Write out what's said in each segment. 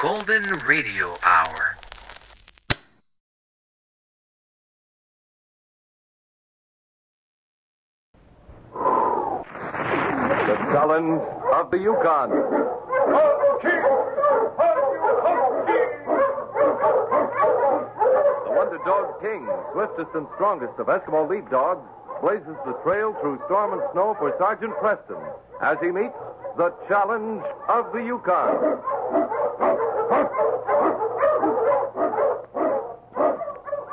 Golden Radio Hour. The challenge of the Yukon. The Wonder Dog King, swiftest and strongest of Eskimo lead dogs, blazes the trail through storm and snow for Sergeant Preston as he meets the challenge of the Yukon.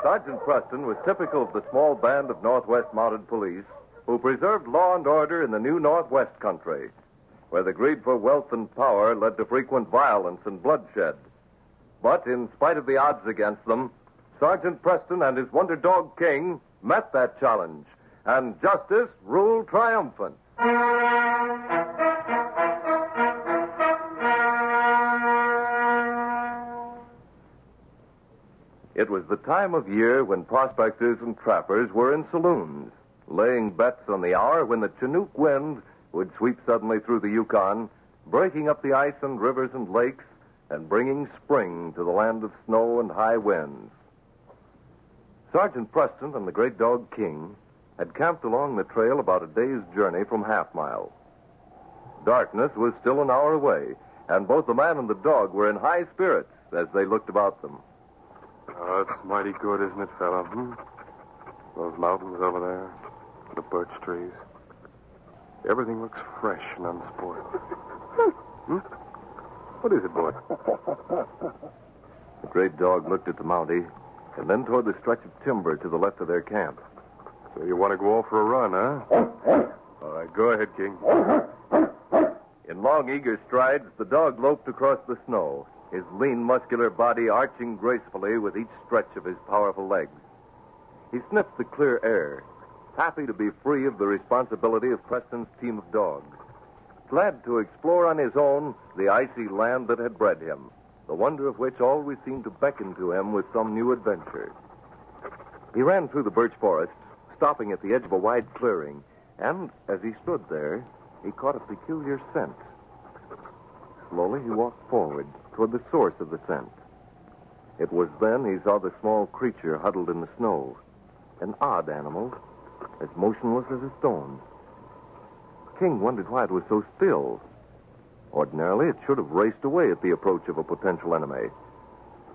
Sergeant Preston was typical of the small band of Northwest Mounted Police who preserved law and order in the new Northwest country, where the greed for wealth and power led to frequent violence and bloodshed. But in spite of the odds against them, Sergeant Preston and his Wonder Dog King met that challenge, and justice ruled triumphant. It was the time of year when prospectors and trappers were in saloons, laying bets on the hour when the Chinook wind would sweep suddenly through the Yukon, breaking up the ice and rivers and lakes, and bringing spring to the land of snow and high winds. Sergeant Preston and the Great Dog King had camped along the trail about a day's journey from Half Mile. Darkness was still an hour away, and both the man and the dog were in high spirits as they looked about them. Oh, it's mighty good, isn't it, fella? Those mountains over there, the birch trees. Everything looks fresh and unspoiled. What is it, boy? The Great Dog looked at the Mountie and then toward the stretch of timber to the left of their camp. So you want to go off for a run, huh? All right, go ahead, King. In long, eager strides, the dog loped across the snow, his lean, muscular body arching gracefully with each stretch of his powerful legs. He sniffed the clear air, happy to be free of the responsibility of Preston's team of dogs, glad to explore on his own the icy land that had bred him, the wonder of which always seemed to beckon to him with some new adventure. He ran through the birch forest, stopping at the edge of a wide clearing, and as he stood there, he caught a peculiar scent. Slowly he walked forward toward the source of the scent. It was then he saw the small creature huddled in the snow, an odd animal, as motionless as a stone. King wondered why it was so still. Ordinarily, it should have raced away at the approach of a potential enemy.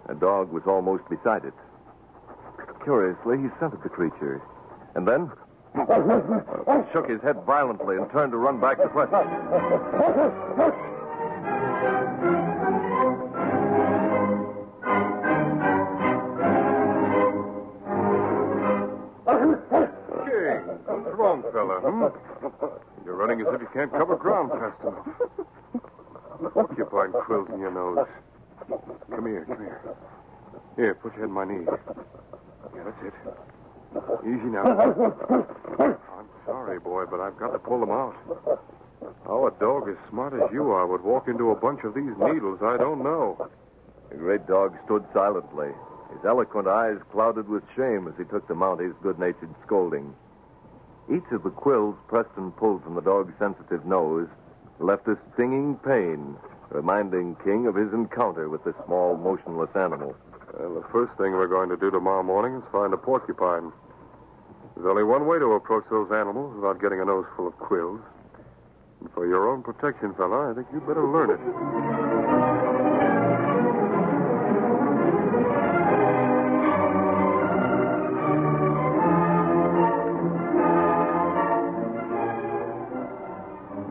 A dog was almost beside it. Curiously, he scented the creature, and then shook his head violently and turned to run back to Preston. King, what's wrong, fella? You're running as if you can't cover ground fast enough. Porcupine quills in your nose. Come here. Here, put your head on my knee. Yeah, that's it. Easy now. I'm sorry, boy, but I've got to pull them out. How a dog as smart as you are would walk into a bunch of these needles, I don't know. The Great Dog stood silently, his eloquent eyes clouded with shame as he took the Mountie's good-natured scolding. Each of the quills Preston pulled from the dog's sensitive nose left a stinging pain, reminding King of his encounter with the small, motionless animal. Well, the first thing we're going to do tomorrow morning is find a porcupine. There's only one way to approach those animals without getting a nose full of quills. And for your own protection, fella, I think you'd better learn it.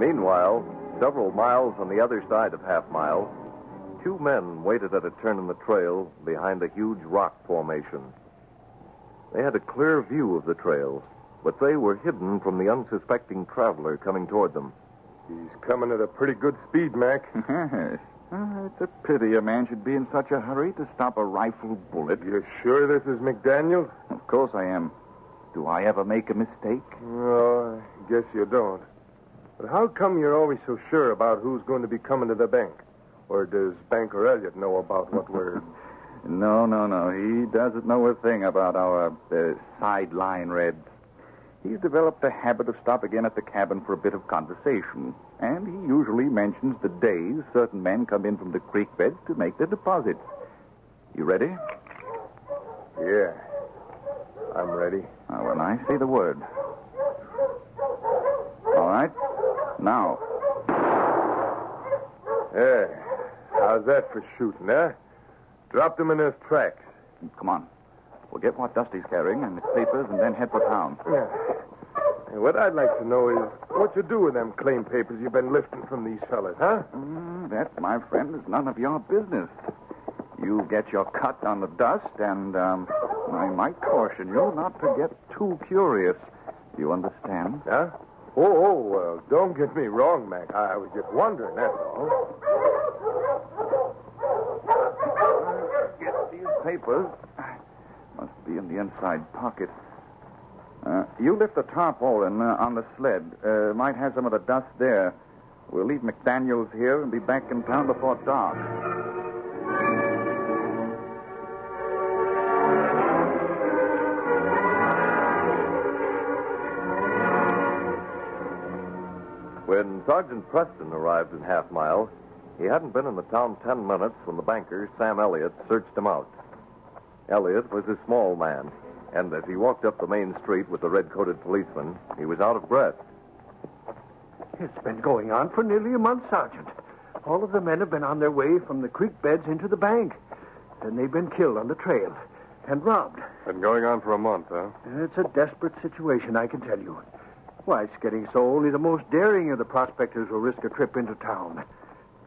Meanwhile, several miles on the other side of Half Mile, two men waited at a turn in the trail behind a huge rock formation. They had a clear view of the trail, but they were hidden from the unsuspecting traveler coming toward them. He's coming at a pretty good speed, Mac. It's a pity a man should be in such a hurry to stop a rifle bullet. You're sure this is McDaniel? Of course I am. Do I ever make a mistake? No, I guess you don't. But how come you're always so sure about who's going to be coming to the bank? Or does Banker Elliott know about what we're... No. He doesn't know a thing about our sideline reds. He's developed a habit of stopping in at the cabin for a bit of conversation, and he usually mentions the days certain men come in from the creek beds to make their deposits. You ready? Yeah. I'm ready. When I say the word. All right. Now. Yeah. How's that for shooting, huh? Dropped him in his tracks. Come on. We'll get what Dusty's carrying and his papers and then head for town. Yeah. Hey, what I'd like to know is what you do with them claim papers you've been lifting from these fellas, huh? That, my friend, is none of your business. You get your cut on the dust, and I might caution you not to get too curious. You understand? Huh? Well, don't get me wrong, Mac. I was just wondering, that's all. Get these papers. Must be in the inside pocket. You lift the tarpaulin on the sled. Might have some of the dust there. We'll leave McDaniels here and be back in town before dark. When Sergeant Preston arrived in Half Mile, he hadn't been in the town 10 minutes when the banker, Sam Elliott, searched him out. Elliott was a small man, and as he walked up the main street with the red-coated policeman, he was out of breath. It's been going on for nearly a month, Sergeant. All of the men have been on their way from the creek beds into the bank. Then they've been killed on the trail and robbed. Been going on for a month, huh? It's a desperate situation, I can tell you. Why, it's getting so only the most daring of the prospectors will risk a trip into town.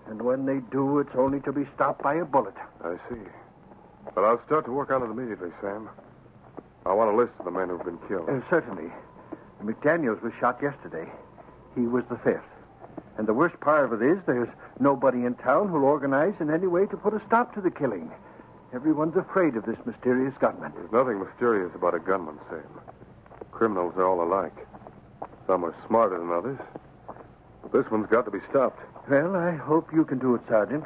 And when they do, it's only to be stopped by a bullet. I see. But I'll start to work on it immediately, Sam. I want a list of the men who've been killed. Certainly. McDaniels was shot yesterday. He was the fifth. And the worst part of it is there's nobody in town who'll organize in any way to put a stop to the killing. Everyone's afraid of this mysterious gunman. There's nothing mysterious about a gunman, Sam. Criminals are all alike. Some are smarter than others. But this one's got to be stopped. Well, I hope you can do it, Sergeant.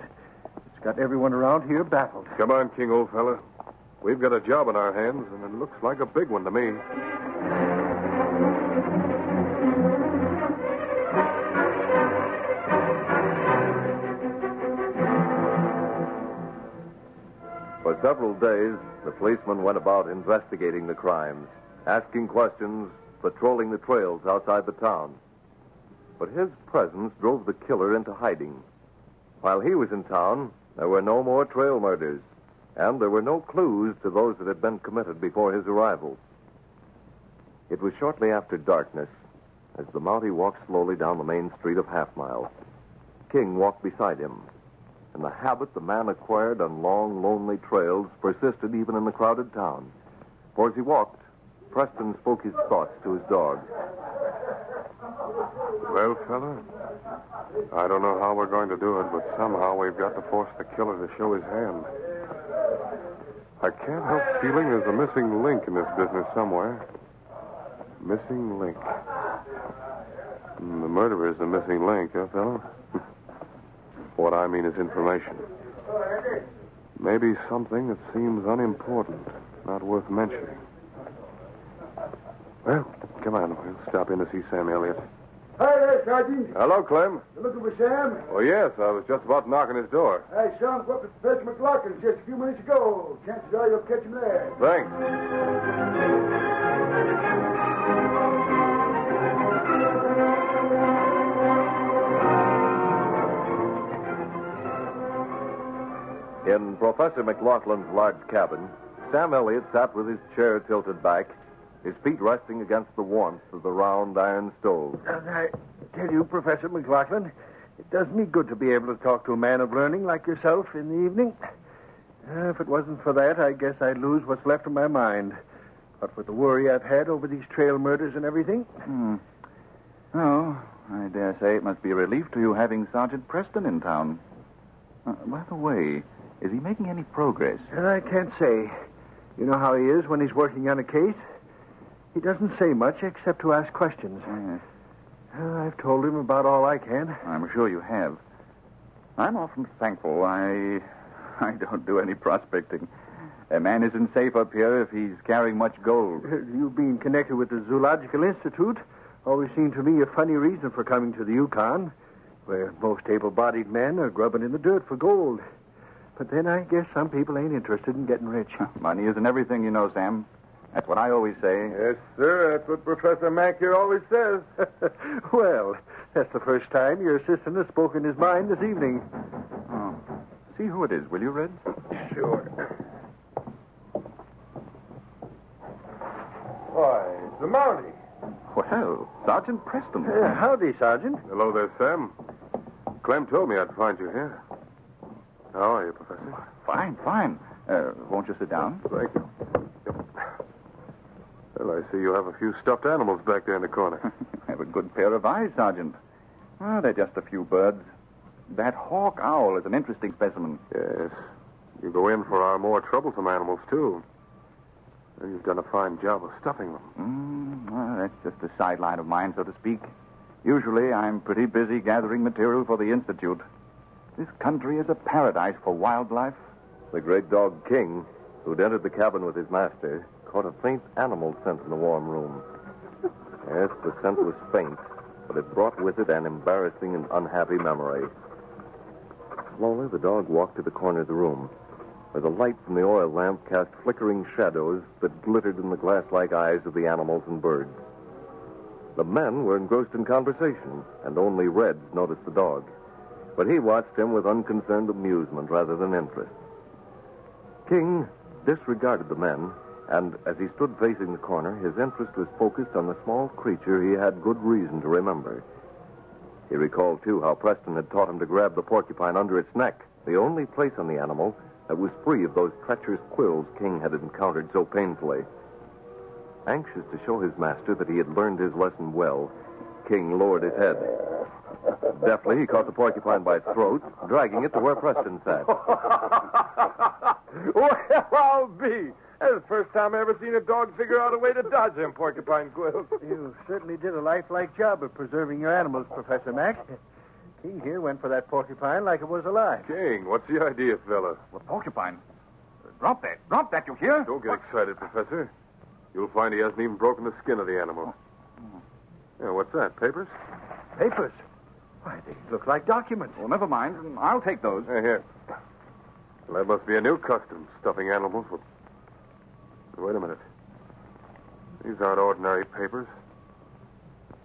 It's got everyone around here baffled. Come on, King, old fella. We've got a job on our hands, and it looks like a big one to me. For several days, the policeman went about investigating the crimes, asking questions, patrolling the trails outside the town. But his presence drove the killer into hiding. While he was in town, there were no more trail murders, and there were no clues to those that had been committed before his arrival. It was shortly after darkness, as the Mountie walked slowly down the main street of Half Mile. King walked beside him, and the habit the man acquired on long, lonely trails persisted even in the crowded town. For as he walked, Preston spoke his thoughts to his dog. Well, fella, I don't know how we're going to do it, but somehow we've got to force the killer to show his hand. I can't help feeling there's a missing link in this business somewhere. Missing link. The murderer's the missing link, huh, fella? What I mean is information. Maybe something that seems unimportant, not worth mentioning. Well, come on. We'll stop in to see Sam Elliott. Hi there, Sergeant. Hello, Clem. You looking for Sam? Oh, yes. I was just about to knock on his door. I saw him go up with Professor McLaughlin just a few minutes ago. Chances are you'll catch him there. Thanks. In Professor McLaughlin's large cabin, Sam Elliott sat with his chair tilted back, his feet resting against the warmth of the round iron stove. And I tell you, Professor McLaughlin, it does me good to be able to talk to a man of learning like yourself in the evening. If it wasn't for that, I guess I'd lose what's left of my mind. But with the worry I've had over these trail murders and everything. Oh, I dare say it must be a relief to you having Sergeant Preston in town. By the way, is he making any progress? I can't say. You know how he is when he's working on a case? He doesn't say much except to ask questions. Yes. I've told him about all I can. I'm sure you have. I'm often thankful I don't do any prospecting. A man isn't safe up here if he's carrying much gold. You being connected with the Zoological Institute always seemed to me a funny reason for coming to the Yukon, where most able-bodied men are grubbing in the dirt for gold. But then I guess some people ain't interested in getting rich. Money isn't everything, you know, Sam. That's what I always say. Yes, sir. That's what Professor Mack here always says. Well, that's the first time your assistant has spoken his mind this evening. Oh. See who it is, will you, Red? Sure. Why, it's the Mountie. Well, Sergeant Preston. Howdy, Sergeant. Hello there, Sam. Clem told me I'd find you here. How are you, Professor? Fine, fine. Won't you sit down? Thank you. Well, I see you have a few stuffed animals back there in the corner. I have a good pair of eyes, Sergeant. Well, they're just a few birds. That hawk owl is an interesting specimen. Yes. You go in for our more troublesome animals, too. And you've done a fine job of stuffing them. Well, that's just a sideline of mine, so to speak. Usually, I'm pretty busy gathering material for the Institute. This country is a paradise for wildlife. The great dog King, who'd entered the cabin with his master, caught a faint animal scent in the warm room. Yes, the scent was faint, but it brought with it an embarrassing and unhappy memory. Slowly, the dog walked to the corner of the room, where the light from the oil lamp cast flickering shadows that glittered in the glass-like eyes of the animals and birds. The men were engrossed in conversation, and only Red noticed the dog. But he watched him with unconcerned amusement rather than interest. King disregarded the men, and as he stood facing the corner, his interest was focused on the small creature he had good reason to remember. He recalled, too, how Preston had taught him to grab the porcupine under its neck, the only place on the animal that was free of those treacherous quills King had encountered so painfully. Anxious to show his master that he had learned his lesson well, King lowered his head. Deftly, he caught the porcupine by its throat, dragging it to where Preston sat. Well, I'll be. That's the first time I ever seen a dog figure out a way to dodge them porcupine quills. You certainly did a lifelike job of preserving your animals, Professor Mack. King here went for that porcupine like it was alive. King, what's the idea, fella? The porcupine. Drop that. Drop that, you hear? Don't get excited, Professor. You'll find he hasn't even broken the skin of the animal. Yeah, what's that, papers? Papers? Why, they look like documents. Well, never mind. I'll take those. Here. Well, that must be a new custom, stuffing animals with... Wait a minute. These aren't ordinary papers.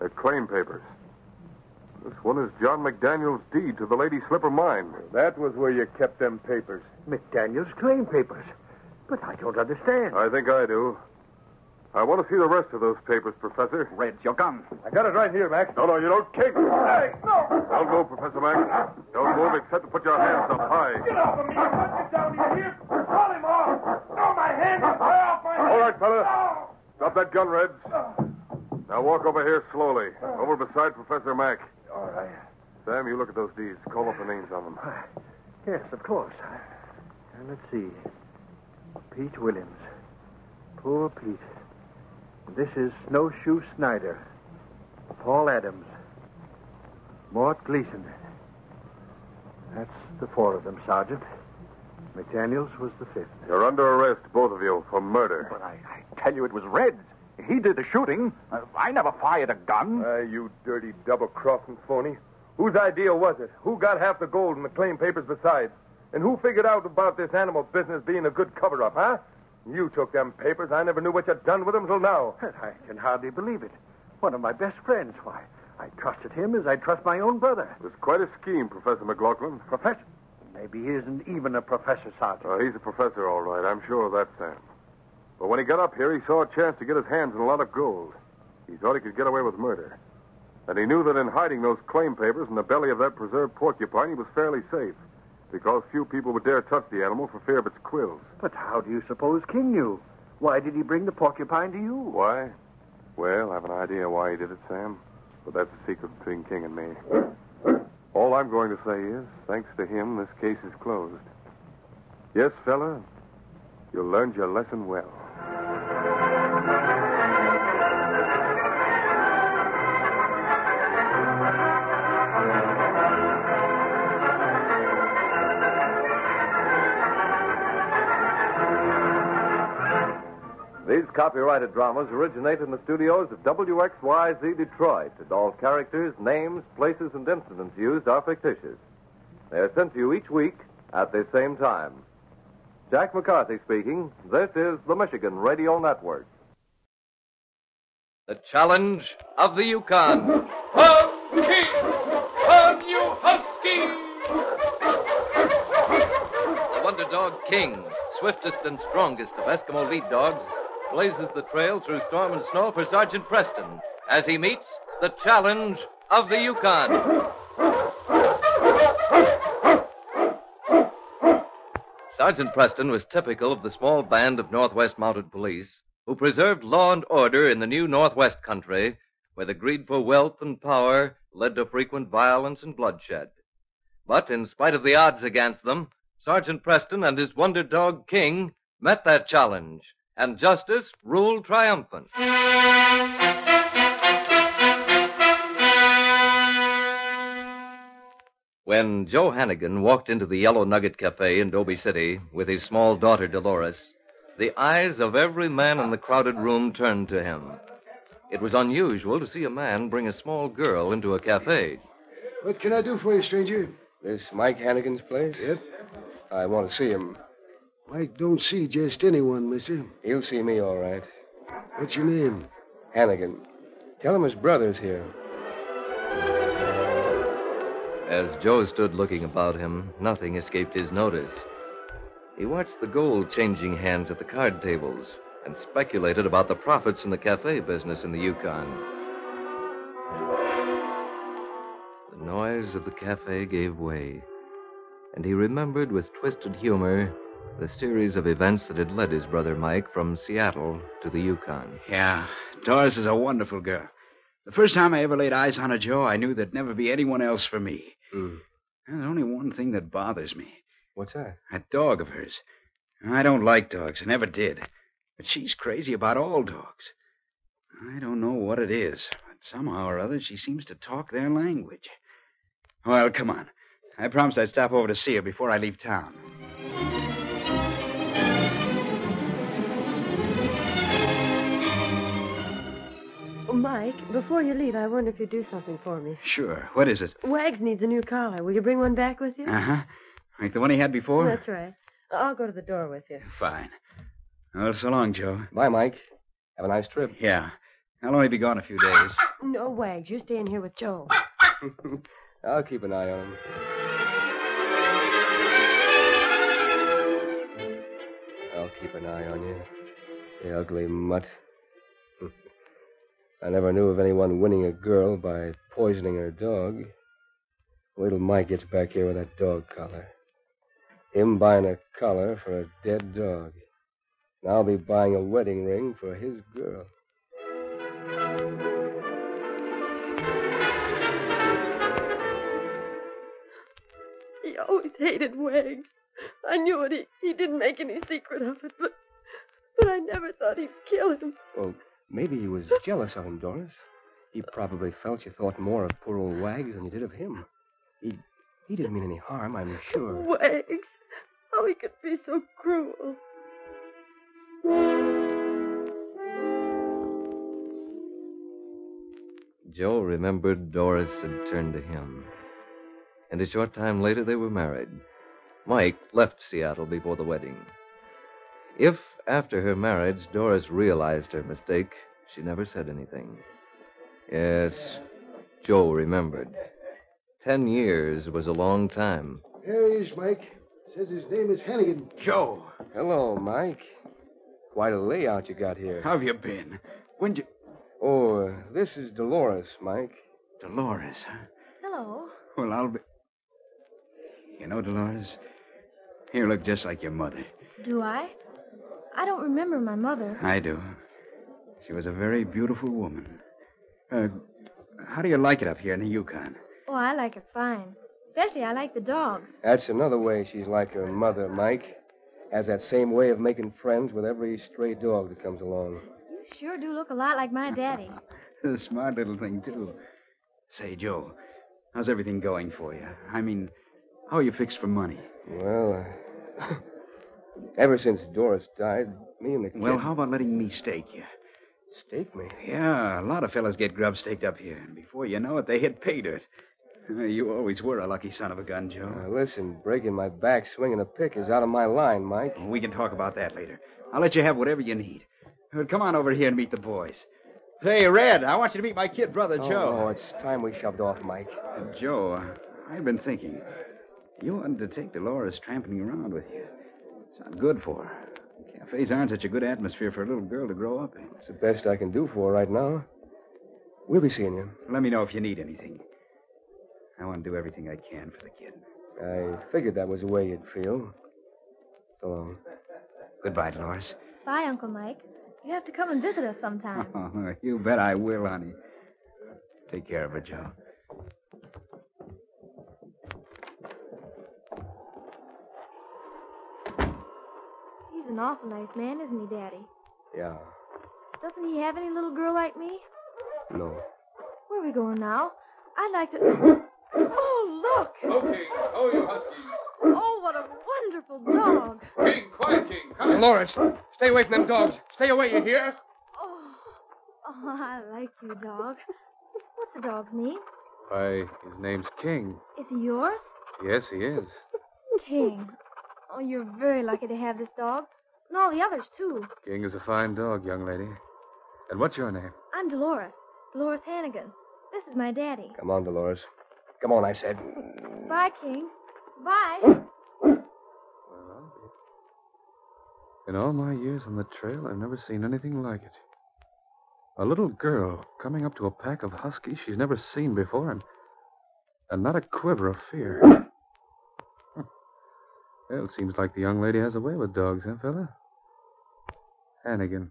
They're claim papers. This one is John McDaniel's deed to the Lady Slipper mine. That was where you kept them papers. McDaniel's claim papers. But I don't understand. I think I do. I want to see the rest of those papers, Professor. Red, your gun. I got it right here, Mac. No, you don't kick. Hey, no. Don't move, Professor Mac. Don't move except to put your hands up high. Get off of me. I'll put you down here. Call him off. No, my hands are off my head. All right, fella. Stop that gun, Reds. Now walk over here slowly. Over beside Professor Mac. All right. Sam, you look at those deeds. Call up the names on them. Yes, of course. Let's see. Pete Williams. Poor Pete. This is Snowshoe Snyder. Paul Adams. Mort Gleason. That's the four of them, Sergeant. McDaniels was the fifth. You're under arrest, both of you, for murder. But I tell you, it was Red. He did the shooting. I never fired a gun. You dirty double-crossing phony. Whose idea was it? Who got half the gold and the claim papers besides? And who figured out about this animal business being a good cover-up, huh? You took them papers. I never knew what you'd done with them till now. I can hardly believe it. One of my best friends. Why, I trusted him as I trust my own brother. It was quite a scheme, Professor McLaughlin. Professor? Maybe he isn't even a professor, Sergeant. He's a professor, all right. I'm sure of that, Sam. But when he got up here, he saw a chance to get his hands on a lot of gold. He thought he could get away with murder. And he knew that in hiding those claim papers in the belly of that preserved porcupine, he was fairly safe, because few people would dare touch the animal for fear of its quills. But how do you suppose King knew? Why did he bring the porcupine to you? Why? Well, I have an idea why he did it, Sam. But that's a secret between King and me. All I'm going to say is, thanks to him, this case is closed. Yes, fella, you learned your lesson well. copyrighted dramas originate in the studios of WXYZ Detroit, and all characters, names, places, and incidents used are fictitious. They are sent to you each week at the same time. Jack McCarthy speaking. This is the Michigan Radio Network. The Challenge of the Yukon. Husky! On you, Husky! The Wonder Dog King, swiftest and strongest of Eskimo lead dogs, blazes the trail through storm and snow for Sergeant Preston as he meets the Challenge of the Yukon. Sergeant Preston was typical of the small band of Northwest Mounted Police who preserved law and order in the new Northwest country, where the greed for wealth and power led to frequent violence and bloodshed. But in spite of the odds against them, Sergeant Preston and his Wonder Dog King met that challenge, and justice ruled triumphant. When Joe Hannigan walked into the Yellow Nugget Cafe in Dobie City with his small daughter Dolores, the eyes of every man in the crowded room turned to him. It was unusual to see a man bring a small girl into a cafe. What can I do for you, stranger? This Mike Hannigan's place? Yep. I want to see him. Mike don't see just anyone, mister. He'll see me, all right. What's your name? Hannigan. Tell him his brother's here. As Joe stood looking about him, nothing escaped his notice. He watched the gold changing hands at the card tables and speculated about the profits in the cafe business in the Yukon. The noise of the cafe gave way, and he remembered with twisted humor the series of events that had led his brother Mike from Seattle to the Yukon. Yeah, Doris is a wonderful girl. The first time I ever laid eyes on her, Joe, I knew there'd never be anyone else for me. There's only one thing that bothers me. What's that? That dog of hers. I don't like dogs. I never did. But she's crazy about all dogs. I don't know what it is, but somehow or other she seems to talk their language. Well, come on. I promised I'd stop over to see her before I leave town. Mike, before you leave, I wonder if you'd do something for me. Sure. What is it? Wags needs a new collar. Will you bring one back with you? Uh-huh. Like the one he had before? That's right. I'll go to the door with you. Fine. Well, so long, Joe. Bye, Mike. Have a nice trip. Yeah. I'll only be gone a few days. No, Wags. You stay in here with Joe. I'll keep an eye on him. I'll keep an eye on you. The ugly mutt. I never knew of anyone winning a girl by poisoning her dog. Wait till Mike gets back here with that dog collar. Him buying a collar for a dead dog. And I'll be buying a wedding ring for his girl. He always hated Wags. I knew it. He didn't make any secret of it, but I never thought he'd kill him. Well, maybe he was jealous of him, Doris. He probably felt you thought more of poor old Wags than you did of him. He didn't mean any harm, I'm sure. Wags. How he could be so cruel. Joe remembered Doris had turned to him. And a short time later, they were married. Mike left Seattle before the wedding. If, after her marriage, Doris realized her mistake, she never said anything. Yes, Joe remembered. 10 years was a long time. There he is, Mike. Says his name is Hannigan. Joe, Hello, Mike. Quite a layout you got here. how have you been? When'd you... Oh, this is Dolores, Mike. Dolores, huh? Hello. Well, I'll be... You know, Dolores, you look just like your mother. Do I? I don't remember my mother. I do. She was a very beautiful woman. How do you like it up here in the Yukon? Oh, I like it fine. Especially I like the dogs. That's another way she's like her mother, Mike. Has that same way of making friends with every stray dog that comes along. You sure do look a lot like my daddy. A smart little thing, too. Say, Joe, how's everything going for you? I mean, how are you fixed for money? Well, Ever since Doris died, me and the kid... Well, how about letting me stake you? Stake me? Yeah, a lot of fellas get grub staked up here. And before you know it, they hit pay dirt. You always were a lucky son of a gun, Joe. Listen, breaking my back swinging a pick is out of my line, Mike. We can talk about that later. I'll let you have whatever you need. Come on over here and meet the boys. Hey, Red, I want you to meet my kid brother, Joe. Oh, it's time we shoved off, Mike. Joe, I've been thinking. You oughtn't to take Dolores tramping around with you. It's not good for her. Cafes aren't such a good atmosphere for a little girl to grow up in. It's the best I can do for her right now. We'll be seeing you. Let me know if you need anything. I want to do everything I can for the kid. I figured that was the way you'd feel. So long. Goodbye, Dolores. Bye, Uncle Mike. You have to come and visit us sometime. Oh, you bet I will, honey. Take care of her, Joe. He's an awful nice man, isn't he, Daddy? Yeah. Doesn't he have any little girl like me? No. Where are we going now? I'd like to... Oh, look! Okay, oh, you huskies. Oh, what a wonderful dog. King, quiet, King. Come in. Dolores, stay away from them dogs. Stay away, you hear? Oh, I like you, dog. What's the dog's name? Why, his name's King. Is he yours? Yes, he is. King. Oh, you're very lucky to have this dog. And all the others, too. King is a fine dog, young lady. And what's your name? I'm Dolores. Dolores Hannigan. This is my daddy. Come on, Dolores. Come on, I said. Bye, King. Bye. Well, in all my years on the trail, I've never seen anything like it. A little girl coming up to a pack of huskies she's never seen before, and not a quiver of fear. Well, it seems like the young lady has a way with dogs, huh, fella? Hannigan.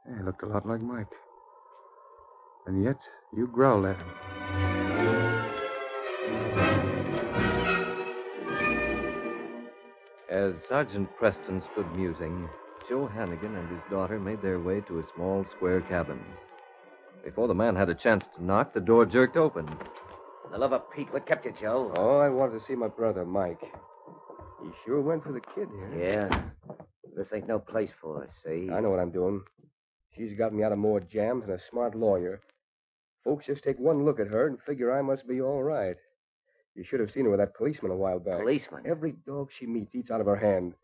Yeah, he looked a lot like Mike. And yet, you growled at him. As Sergeant Preston stood musing, Joe Hannigan and his daughter made their way to a small square cabin. Before the man had a chance to knock, the door jerked open. For the love of Pete, what kept you, Joe? Oh, I wanted to see my brother, Mike. He sure went for the kid here. Yeah. This ain't no place for us, see? I know what I'm doing. She's got me out of more jams than a smart lawyer. Folks just take one look at her and figure I must be all right. You should have seen her with that policeman a while back. Policeman? Every dog she meets eats out of her hand.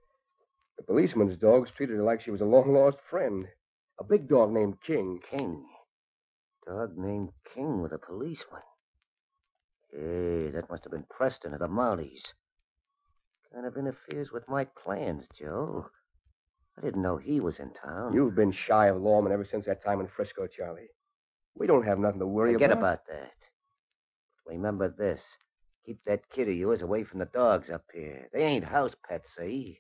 The policeman's dogs treated her like she was a long-lost friend. A big dog named King. King? Dog named King with a policeman? Hey, that must have been Preston of the Mounties. Kind of interferes with my plans, Joe. I didn't know he was in town. You've been shy of lawmen ever since that time in Frisco, Charlie. We don't have nothing to worry Forget about. about that. Remember this. Keep that kid of yours away from the dogs up here. They ain't house pets, see?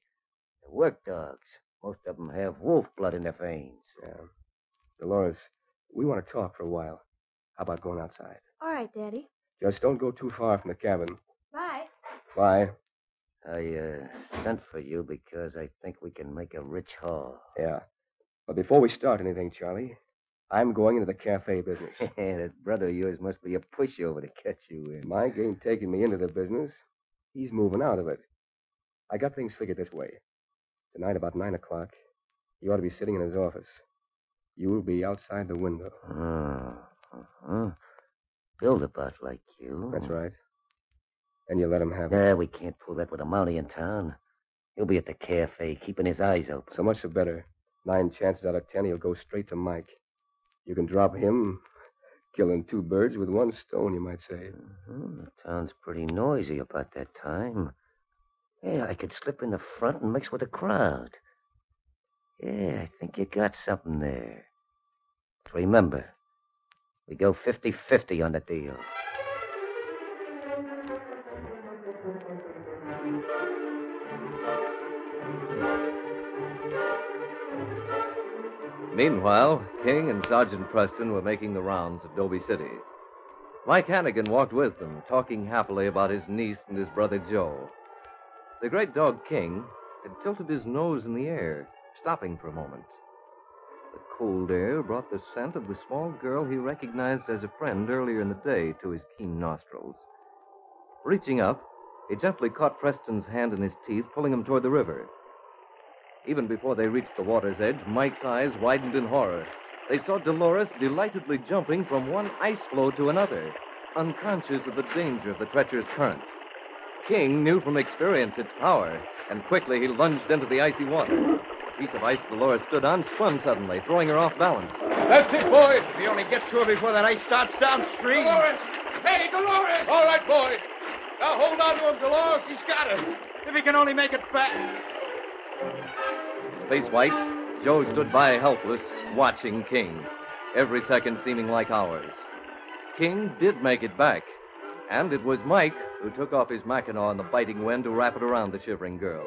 They're work dogs. Most of them have wolf blood in their veins. Yeah. Dolores, we want to talk for a while. How about going outside? All right, Daddy. Just don't go too far from the cabin. Bye. Bye. I sent for you because I think we can make a rich haul. Yeah. But before we start anything, Charlie, I'm going into the cafe business. That brother of yours must be a pushover to catch you in. Mike ain't taking me into the business. He's moving out of it. I got things figured this way. Tonight, about 9 o'clock, he ought to be sitting in his office. You'll be outside the window. Build-about like you. That's right. And you let him have it. Yeah, we can't pull that with a Mountie in town. He'll be at the cafe, keeping his eyes open. So much the better. 9 chances out of 10, he'll go straight to Mike. You can drop him, killing 2 birds with 1 stone, you might say. The town's pretty noisy about that time. Yeah, I could slip in the front and mix with the crowd. Yeah, I think you got something there. But remember, we go 50-50 on the deal. Meanwhile, King and Sergeant Preston were making the rounds of Dobie City. Mike Hannigan walked with them, talking happily about his niece and his brother Joe. The great dog King had tilted his nose in the air, stopping for a moment. The cold air brought the scent of the small girl he recognized as a friend earlier in the day to his keen nostrils. Reaching up, he gently caught Preston's hand in his teeth, pulling him toward the river. Even before they reached the water's edge, Mike's eyes widened in horror. They saw Dolores delightedly jumping from one ice floe to another, unconscious of the danger of the treacherous current. King knew from experience its power, and quickly he lunged into the icy water. The piece of ice Dolores stood on spun suddenly, throwing her off balance. That's it, boy. If he only gets to her before that ice starts downstream. Dolores! Hey, Dolores! All right, boy. Now hold on to him, Dolores. He's got her. If he can only make it back. His face white, Joe stood by helpless, watching King, every second seeming like hours. King did make it back, and it was Mike who took off his mackinaw in the biting wind to wrap it around the shivering girl.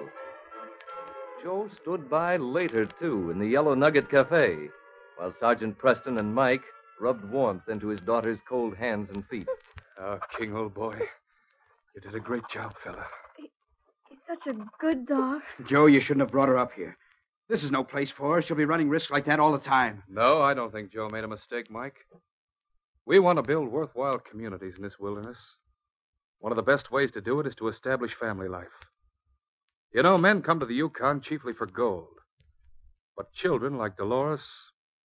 Joe stood by later, too, in the Yellow Nugget Cafe, while Sergeant Preston and Mike rubbed warmth into his daughter's cold hands and feet. Oh, King, old boy. You did a great job, fella. He's such a good dog. Joe, you shouldn't have brought her up here. This is no place for her. She'll be running risks like that all the time. No, I don't think Joe made a mistake, Mike. We want to build worthwhile communities in this wilderness. One of the best ways to do it is to establish family life. You know, men come to the Yukon chiefly for gold. But children like Dolores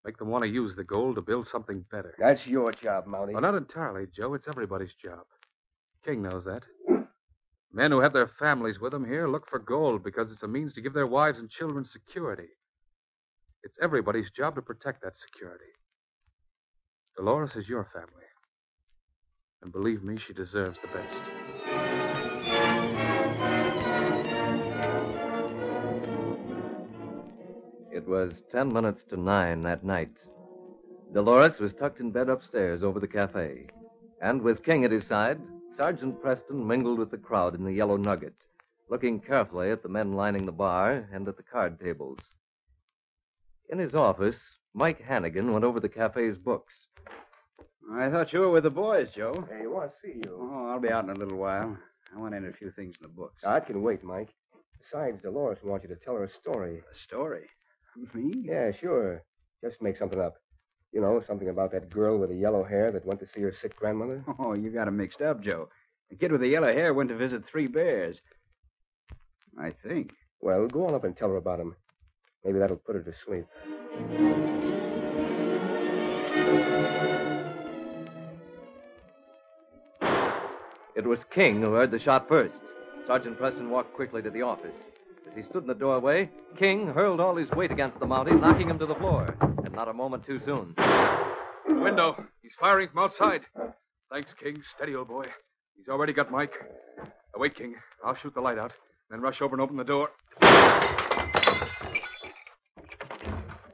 make them want to use the gold to build something better. That's your job, Mountie. Well, not entirely, Joe. It's everybody's job. King knows that. Men who have their families with them here look for gold because it's a means to give their wives and children security. It's everybody's job to protect that security. Dolores is your family. And believe me, she deserves the best. It was 10 minutes to 9 that night. Dolores was tucked in bed upstairs over the cafe. And with King at his side, Sergeant Preston mingled with the crowd in the Yellow Nugget, looking carefully at the men lining the bar and at the card tables. In his office, Mike Hannigan went over the cafe's books. I thought you were with the boys, Joe. Hey, want to see you. Oh, I'll be out in a little while. I want to enter a few things in the books. I can wait, Mike. Besides, Dolores wants you to tell her a story. A story? Me? Yeah, sure. Just make something up. You know, something about that girl with the yellow hair that went to see her sick grandmother. Oh, you got 'em mixed up, Joe. The kid with the yellow hair went to visit 3 bears. I think. Well, go on up and tell her about him. Maybe that'll put her to sleep. It was King who heard the shot first. Sergeant Preston walked quickly to the office. As he stood in the doorway, King hurled all his weight against the Mountie, knocking him to the floor. And not a moment too soon. Window. He's firing from outside. Thanks, King. Steady, old boy. He's already got Mike. Wait, King. I'll shoot the light out, then rush over and open the door.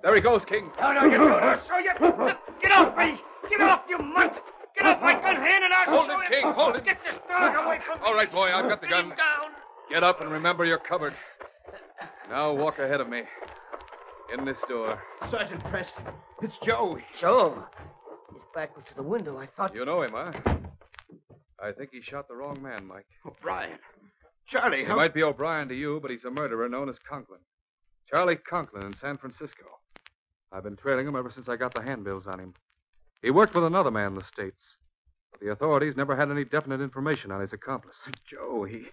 There he goes, King. No, you don't. I'll show you. Get off me. Get off, you mutt. Get off my gun hand and I'll Hold show it, you. King. Hold it. Get this dog away from me. All right, boy. I've got the gun. Get him down. Get up and remember you're covered. Now walk ahead of me. In this door. Sergeant Preston, it's Joe. Joe? His back was to the window. I thought... You know him, huh? I think he shot the wrong man, Mike. O'Brien. Charlie, He might be O'Brien to you, but he's a murderer known as Conklin. Charlie Conklin in San Francisco. I've been trailing him ever since I got the handbills on him. He worked with another man in the States. But the authorities never had any definite information on his accomplice. Joe, he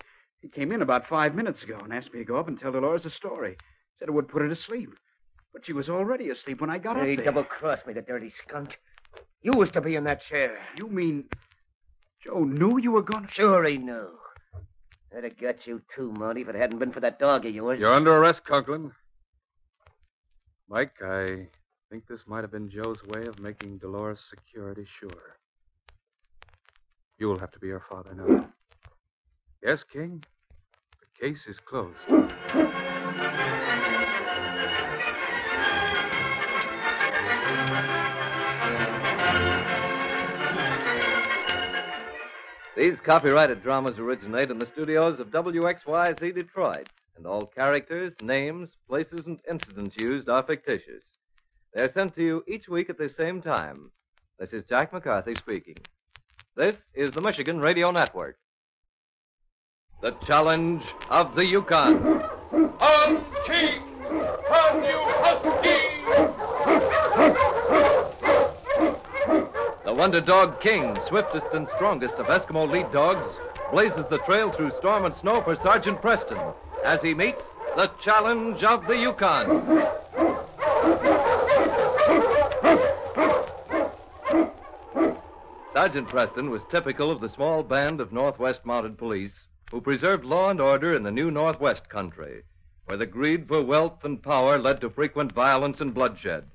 came in about 5 minutes ago and asked me to go up and tell Dolores a story. Said it would put her to sleep. But she was already asleep when I got up there. He double-crossed me, the dirty skunk. You was to be in that chair. You mean Joe knew you were going to... Sure he knew. I'd have got you too, Monty, if it hadn't been for that dog of yours. You're under arrest, Conklin. Mike, I think this might have been Joe's way of making Dolores' security sure. You'll have to be her father now. Yes, King? The case is closed. These copyrighted dramas originate in the studios of WXYZ Detroit, and all characters, names, places, and incidents used are fictitious. They're sent to you each week at the same time. This is Jack McCarthy speaking. This is the Michigan Radio Network. The Challenge of the Yukon. On King! On you husky! The Wonder Dog King, swiftest and strongest of Eskimo lead dogs, blazes the trail through storm and snow for Sergeant Preston as he meets the challenge of the Yukon. Sergeant Preston was typical of the small band of Northwest Mounted Police who preserved law and order in the new Northwest country, where the greed for wealth and power led to frequent violence and bloodshed.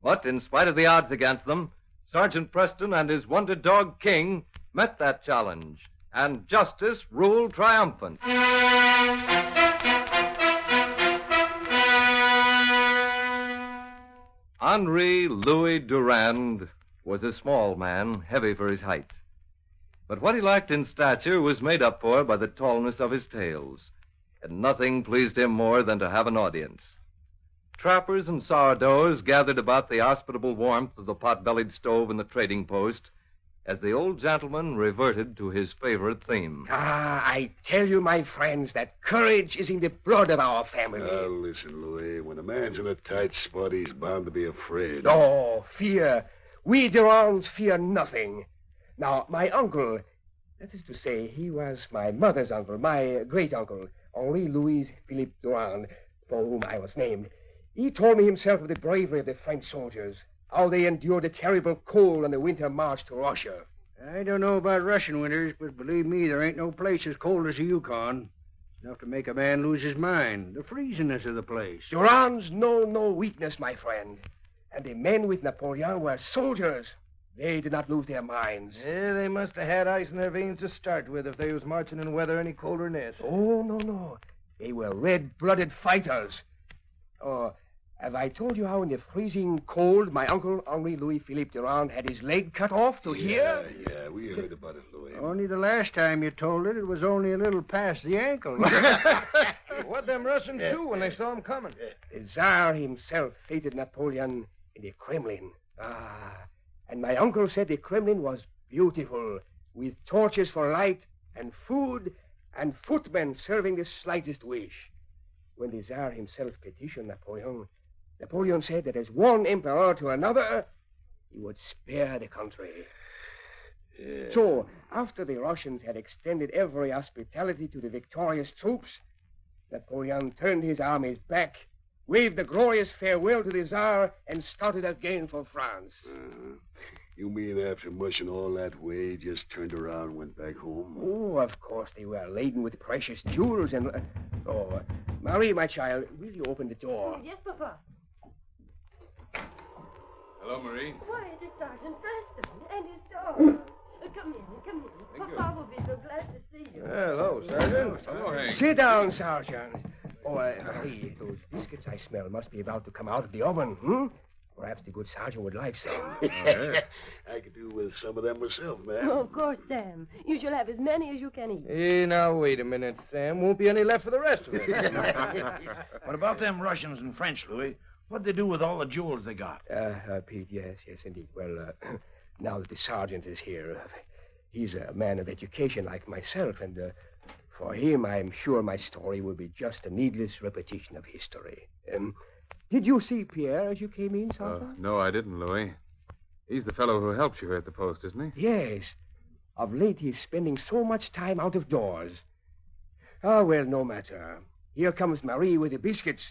But in spite of the odds against them, Sergeant Preston and his wonder dog King met that challenge, and justice ruled triumphant. Henri Louis Durand was a small man, heavy for his height. But what he lacked in stature was made up for by the tallness of his tails, and nothing pleased him more than to have an audience. Trappers and sourdoughs gathered about the hospitable warmth of the pot-bellied stove in the trading post as the old gentleman reverted to his favorite theme. I tell you, my friends, that courage is in the blood of our family. Now, listen, Louis. When a man's in a tight spot, he's bound to be afraid. Oh, fear. We Durands fear nothing. Now, my uncle, that is to say, he was my mother's uncle, my great-uncle, Henri Louis Philippe Durand, for whom I was named. He told me himself of the bravery of the French soldiers, how they endured the terrible cold on the winter march to Russia. I don't know about Russian winters, but believe me, there ain't no place as cold as the Yukon. It's enough to make a man lose his mind, the freeziness of the place. Durands know no weakness, my friend. And the men with Napoleon were soldiers. They did not lose their minds. Yeah, they must have had ice in their veins to start with if they was marching in weather any colder than this. Oh, no. They were red-blooded fighters. Oh, have I told you how in the freezing cold my uncle, Henri Louis Philippe Durand, had his leg cut off to here? Yeah, we heard about it, Louis. Only the last time you told it was only a little past the ankle. What'd them Russians do when they saw him coming? The Tsar himself feted Napoleon in the Kremlin. And my uncle said the Kremlin was beautiful, with torches for light and food and footmen serving the slightest wish. When the Tsar himself petitioned Napoleon said that as one emperor to another, he would spare the country. Yeah. So, after the Russians had extended every hospitality to the victorious troops, Napoleon turned his armies back, waved a glorious farewell to the Tsar, and started again for France. You mean after mushing all that way, he just turned around and went back home? Oh, of course they were laden with precious jewels and... Marie, my child, will you open the door? Yes, Papa. Hello, Marie. Why, it is Sergeant Preston and his dog. Come in. Papa will be so glad to see you. Hello, Sergeant. Hello, Hank. Sit down, Sergeant. Marie, those biscuits I smell must be about to come out of the oven, Perhaps the good sergeant would like some. I could do with some of them myself, man. Oh, of course, Sam. You shall have as many as you can eat. Hey, now, wait a minute, Sam. Won't be any left for the rest of us. What about them Russians and French, Louis? What'd they do with all the jewels they got? Pete, yes, indeed. Well, now that the sergeant is here, he's a man of education like myself, and for him, I'm sure my story will be just a needless repetition of history. Did you see Pierre as you came in, Sergeant? No, I didn't, Louis. He's the fellow who helped you here at the post, isn't he? Yes. Of late, he's spending so much time out of doors. Oh, well, no matter. Here comes Marie with the biscuits.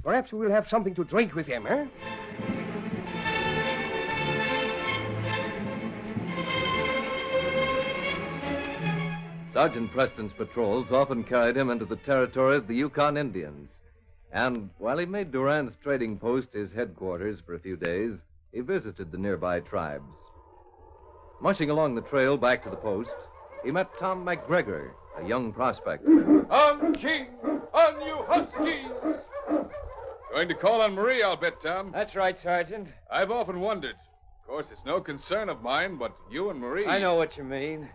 Perhaps we'll have something to drink with him, eh? Sergeant Preston's patrols often carried him into the territory of the Yukon Indians. And while he made Durand's trading post his headquarters for a few days, he visited the nearby tribes. Mushing along the trail back to the post, he met Tom McGregor, a young prospector. On King! On you Huskies! Going to call on Marie, I'll bet, Tom. That's right, Sergeant. I've often wondered. Of course, it's no concern of mine, but you and Marie... I know what you mean.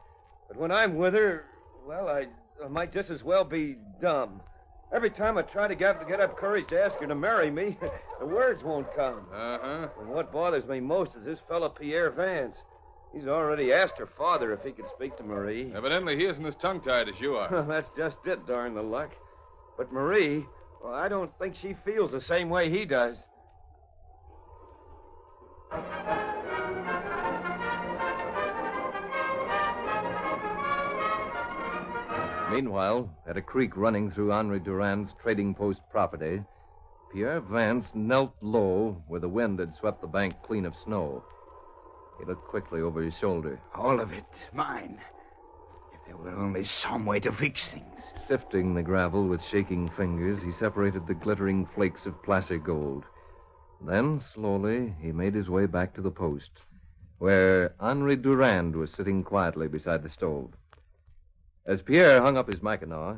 But when I'm with her, well, I might just as well be dumb. Every time I try to get up courage to ask her to marry me, the words won't come. Uh-huh. And what bothers me most is this fella Pierre Vance. He's already asked her father if he could speak to Marie. Evidently, he isn't as tongue-tied as you are. That's just it, darn the luck. But Marie, well, I don't think she feels the same way he does. Meanwhile, at a creek running through Henri Durand's trading post property, Pierre Vance knelt low where the wind had swept the bank clean of snow. He looked quickly over his shoulder. All of it, mine. If there were only some way to fix things. Sifting the gravel with shaking fingers, he separated the glittering flakes of placer gold. Then, slowly, he made his way back to the post, where Henri Durand was sitting quietly beside the stove. As Pierre hung up his mackinaw,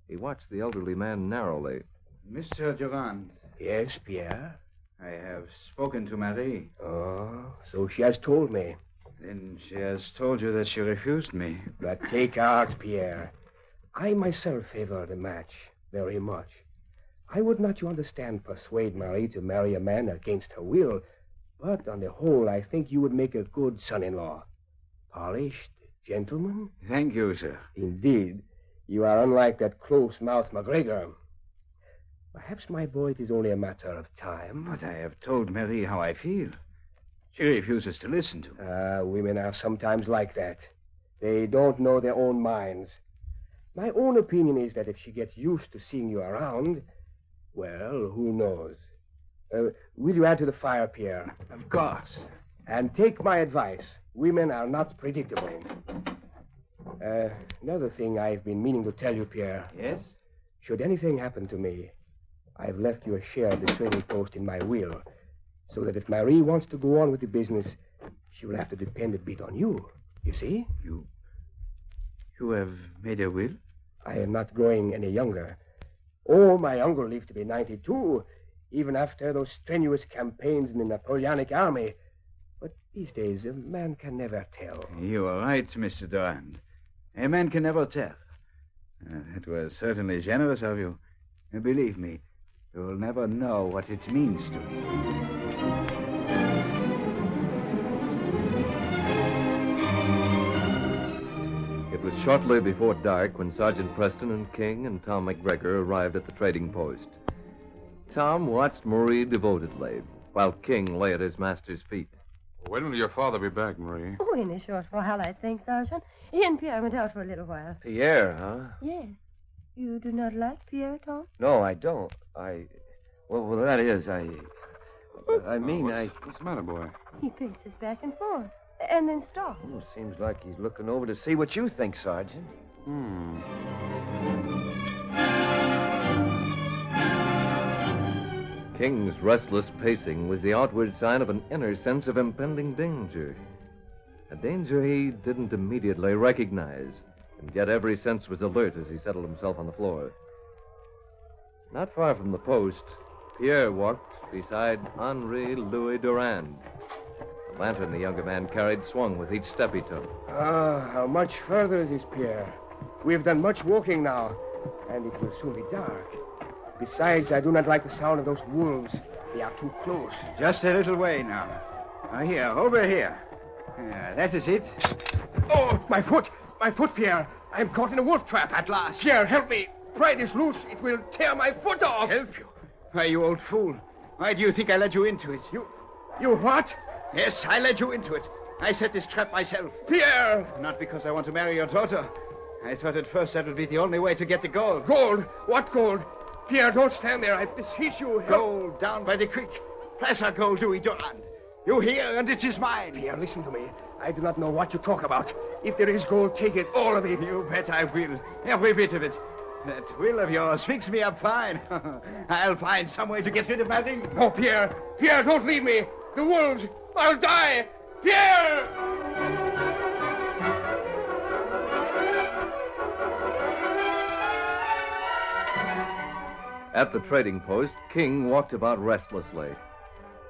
he watched the elderly man narrowly. Mr. Durand. Yes, Pierre? I have spoken to Marie. Oh, so she has told me. Then she has told you that she refused me. But take heart, Pierre. I myself favor the match very much. I would not, you understand, persuade Marie to marry a man against her will. But on the whole, I think you would make a good son-in-law. Polished, gentleman. Thank you, sir. Indeed. You are unlike that close-mouthed McGregor. Perhaps, my boy, it is only a matter of time. But I have told Marie how I feel. She refuses to listen to me. Women are sometimes like that. They don't know their own minds. My own opinion is that if she gets used to seeing you around, well, who knows? Will you add to the fire, Pierre? Of course. And take my advice. Women are not predictable. Another thing I've been meaning to tell you, Pierre. Yes? Should anything happen to me, I've left you a share of the trading post in my will, so that if Marie wants to go on with the business, she will have to depend a bit on you. You see? You have made a will? I am not growing any younger. Oh, my uncle lived to be 92, even after those strenuous campaigns in the Napoleonic army. But these days, a man can never tell. You are right, Mr. Durand. A man can never tell. That was certainly generous of you. And believe me, you'll never know what it means to me. It was shortly before dark when Sergeant Preston and King and Tom McGregor arrived at the trading post. Tom watched Marie devotedly, while King lay at his master's feet. When will your father be back, Marie? Oh, in a short while, I think, Sergeant. He and Pierre went out for a little while. Pierre, huh? Yes. You do not like Pierre, Tom? No, I don't. Well, that is, I mean, What's the matter, boy? He paces back and forth, and then stops. Well, seems like he's looking over to see what you think, Sergeant. King's restless pacing was the outward sign of an inner sense of impending danger. A danger he didn't immediately recognize, and yet every sense was alert as he settled himself on the floor. Not far from the post, Pierre walked beside Henri Louis Durand. The lantern the younger man carried swung with each step he took. How much further is this, Pierre? We've done much walking now, and it will soon be dark. Besides, I do not like the sound of those wolves. They are too close. Just a little way now. Here, over here. That is it. Oh, my foot! My foot, Pierre! I'm caught in a wolf trap. At last. Pierre, help me! Pry this loose. It will tear my foot off. Help you? Why, you old fool. Why do you think I led you into it? You what? Yes, I led you into it. I set this trap myself. Pierre! Not because I want to marry your daughter. I thought at first that would be the only way to get the gold. Gold? What gold? Pierre, don't stand there. I beseech you. Help. Gold down by the creek. Placer gold, Louis Durand. You hear, and it is mine. Pierre, listen to me. I do not know what you talk about. If there is gold, take it, all of it. You bet I will. Every bit of it. That will of yours fixed me up fine. I'll find some way to get rid of my ring. Oh, Pierre. Pierre, don't leave me. The wolves. I'll die. Pierre! At the trading post, King walked about restlessly.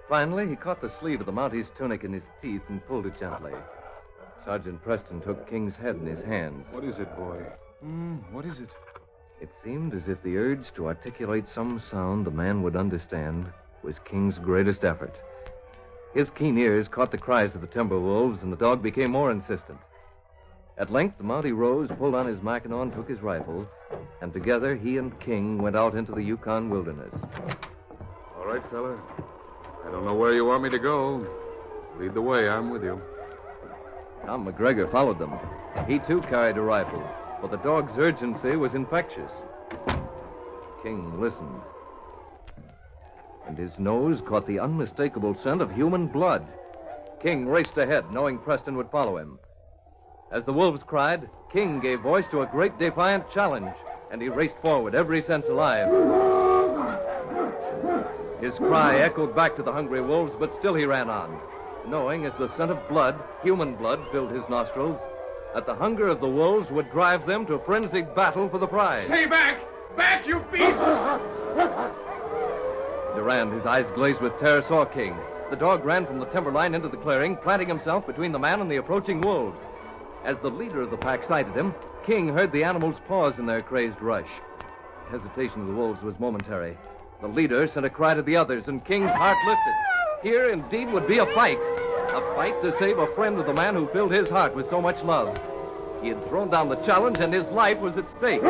Finally, he caught the sleeve of the Mountie's tunic in his teeth and pulled it gently. Sergeant Preston took King's head in his hands. What is it, boy? What is it? It seemed as if the urge to articulate some sound the man would understand was King's greatest effort. His keen ears caught the cries of the timber wolves, and the dog became more insistent. At length, the Mountie rose, pulled on his mackinaw, and took his rifle, and together he and King went out into the Yukon wilderness. All right, fella. I don't know where you want me to go. Lead the way. I'm with you. Tom McGregor followed them. He, too, carried a rifle. for the dog's urgency was infectious. King listened, and his nose caught the unmistakable scent of human blood. King raced ahead, knowing Preston would follow him. As the wolves cried, King gave voice to a great defiant challenge, and he raced forward, every sense alive. His cry echoed back to the hungry wolves, but still he ran on, knowing as the scent of blood, human blood, filled his nostrils, that the hunger of the wolves would drive them to frenzied battle for the prize. Stay back! Back, you beasts! Durand, his eyes glazed with terror, saw King. The dog ran from the timberline into the clearing, planting himself between the man and the approaching wolves. As the leader of the pack sighted him, King heard the animals pause in their crazed rush. The hesitation of the wolves was momentary. The leader sent a cry to the others, and King's heart lifted. Here, indeed, would be a fight to save a friend of the man who filled his heart with so much love. He had thrown down the challenge, and his life was at stake.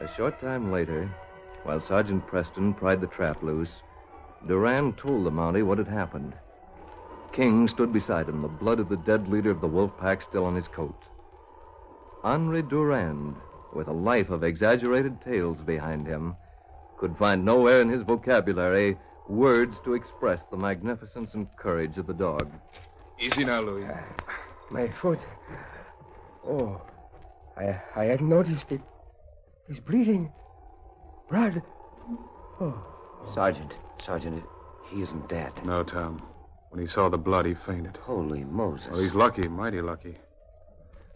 A short time later, while Sergeant Preston pried the trap loose, Durand told the Mountie what had happened. King stood beside him, the blood of the dead leader of the wolf pack still on his coat. Henri Durand, with a life of exaggerated tales behind him, could find nowhere in his vocabulary words to express the magnificence and courage of the dog. Easy now, Louis. My foot. Oh, I hadn't noticed it. He's bleeding. Blood. Oh. Sergeant, he isn't dead. No, Tom. When he saw the blood, he fainted. Holy Moses. Well, he's lucky, mighty lucky.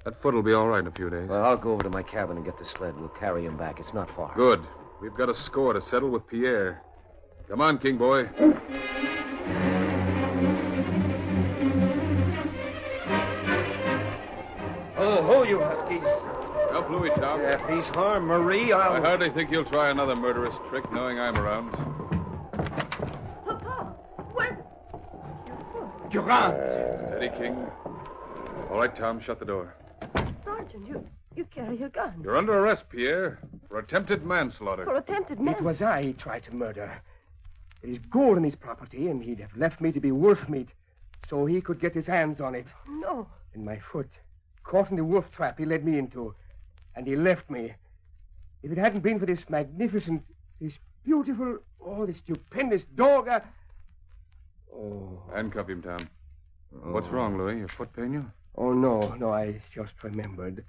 That foot will be all right in a few days. Well, I'll go over to my cabin and get the sled. We'll carry him back. It's not far. Good. We've got a score to settle with Pierre. Come on, King boy. Oh, you huskies. Help Louis, Tom. If he's harmed Marie, I'll... I hardly think you'll try another murderous trick knowing I'm around. Papa, where... Durand! Steady, King. All right, Tom, shut the door. Sergeant, you carry a gun. You're under arrest, Pierre, for attempted manslaughter. For attempted murder. It was I he tried to murder. There is gold in his property, and he'd have left me to be wolf meat so he could get his hands on it. No. And my foot, caught in the wolf trap he led me into, and he left me. If it hadn't been for this magnificent, this beautiful, this stupendous dog, Oh. Handcuff him, Tom. What's wrong, Louis? Your foot pain you? Oh, no, I just remembered